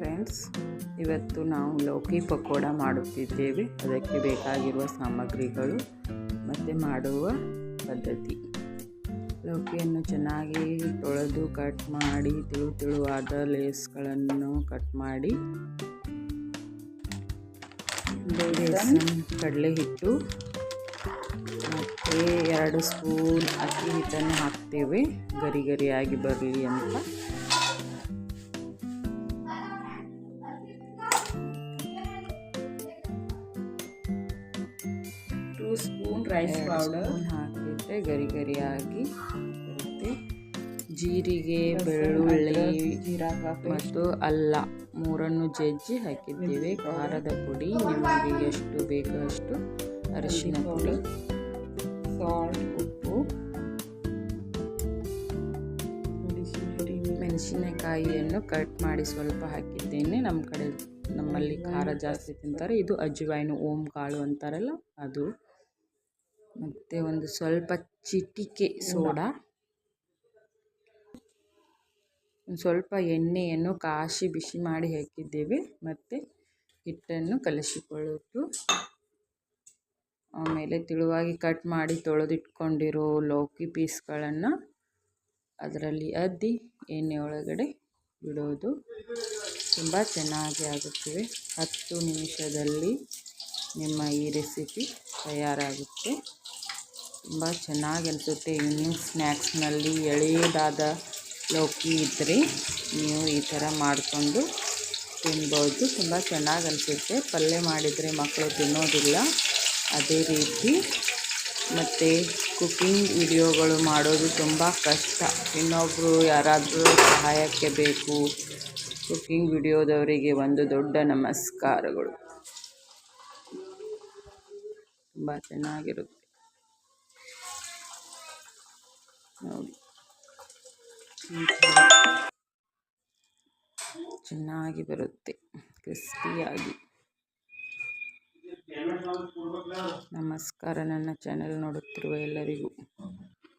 Friends, ಇವತ್ತು ನಾವು ಲೌಕಿ ಪಕೋಡ ಮಾಡುತ್ತಿದ್ದೇವೆ. ಅದಕ್ಕೆ ಬೇಕಾಗಿರುವ ಸಾಮಗ್ರಿಗಳು ಮತ್ತು ಮಾಡುವ ಪದ್ಧತಿ. ಲೌಕಿಯನ್ನು ಚೆನ್ನಾಗಿ ತೊಳೆದು ಕಟ್ ಮಾಡಿ ತೆಳುವಾದ ಲೇಸ್ಗಳನ್ನು ಕಟ್ ಮಾಡಿ, ಕಡಲೆ ಹಿಟ್ಟು ಮತ್ತು 2 ಸ್ಪೂನ್ ಅಕ್ಕಿ ಹಿಟ್ಟನ್ನು ಹಾಕ್ತೇವೆ ಗರಿ ಗರಿಯಾಗಿ ಬರಲಿ ಅಂತ. ಸ್ಪೂನ್ ರೈಸ್ ಪೌಡರ್ ಹಾಕಿದ್ರೆ ಗರಿ ಗರಿಯಾಗಿ ಬರುತ್ತೆ. ಜೀರಿಗೆ, ಬೆಳ್ಳುಳ್ಳಿ, ಮತ್ತು ಅಲ್ಲ ಮೂರನ್ನು ಜಜ್ಜಿ ಹಾಕಿದ್ದೇವೆ. ಖಾರದ ಪುಡಿ ನಿಮಗೆ ಎಷ್ಟು ಬೇಕೋ ಅಷ್ಟು, ಅರಿಶಿನ ಪುಡಿ, ಸಾಲ್ಟ್, ಉಪ್ಪು, ಮೆಣಸಿನಕಾಯಿಯನ್ನು ಕಟ್ ಮಾಡಿ ಸ್ವಲ್ಪ ಹಾಕಿದ್ದೇನೆ. ನಮ್ಮಲ್ಲಿ ಖಾರ ಜಾಸ್ತಿ ತಿಂತಾರೆ. ಇದು ಅಜ್ವಾಯಿನ, ಓಂ ಕಾಳು ಅಂತಾರಲ್ಲ ಅದು. ಮತ್ತು ಒಂದು ಸ್ವಲ್ಪ ಚಿಟಿಕೆ ಸೋಡಾ, ಸ್ವಲ್ಪ ಎಣ್ಣೆಯನ್ನು ಕಾಶಿ ಬಿಸಿ ಮಾಡಿ ಹಾಕಿದ್ದೇವೆ. ಮತ್ತು ಹಿಟ್ಟನ್ನು ಕಲಿಸಿಕೊಳ್ಳೋದು. ಆಮೇಲೆ ತೆಳುವಾಗಿ ಕಟ್ ಮಾಡಿ ತೊಳೆದಿಟ್ಕೊಂಡಿರೋ ಲೌಕಿ ಪೀಸ್ಗಳನ್ನು ಅದರಲ್ಲಿ ಅದ್ದಿ ಎಣ್ಣೆ ಒಳಗಡೆ ಬಿಡೋದು. ತುಂಬ ಚೆನ್ನಾಗಿ ಆಗುತ್ತವೆ. 10 ನಿಮಿಷದಲ್ಲಿ ನಿಮ್ಮ ಈ ರೆಸಿಪಿ ತಯಾರಾಗುತ್ತೆ. ತುಂಬ ಚೆನ್ನಾಗಿ ಅನಿಸುತ್ತೆ. ಈವ್ನಿಂಗ್ ಸ್ನ್ಯಾಕ್ಸ್ನಲ್ಲಿ ಎಳೆಯದಾದ ಲೌಕಿ ಇದ್ದರೆ ನೀವು ಈ ಥರ ಮಾಡಿಕೊಂಡು ತಿನ್ಬೋದು. ತುಂಬ ಚೆನ್ನಾಗಿ ಅನಿಸುತ್ತೆ. ಪಲ್ಯ ಮಾಡಿದರೆ ಮಕ್ಕಳು ತಿನ್ನೋದಿಲ್ಲ. ಅದೇ ರೀತಿ ಮತ್ತು ಕುಕ್ಕಿಂಗ್ ವಿಡಿಯೋಗಳು ಮಾಡೋದು ತುಂಬ ಕಷ್ಟ. ಇನ್ನೊಬ್ಬರು ಯಾರಾದರೂ ಸಹಾಯಕ್ಕೆ ಬೇಕು. ಕುಕ್ಕಿಂಗ್ ವಿಡಿಯೋದವರಿಗೆ ಒಂದು ದೊಡ್ಡ ನಮಸ್ಕಾರಗಳು. ತುಂಬ ಚೆನ್ನಾಗಿರುತ್ತೆ ನೋಡಿ. ಚೆನ್ನಾಗಿ ಬರುತ್ತೆ ಕ್ರಿಸ್ಪಿಯಾಗಿ. ನಮಸ್ಕಾರ ನನ್ನ ಚಾನೆಲ್ ನೋಡುತ್ತಿರುವ ಎಲ್ಲರಿಗೂ.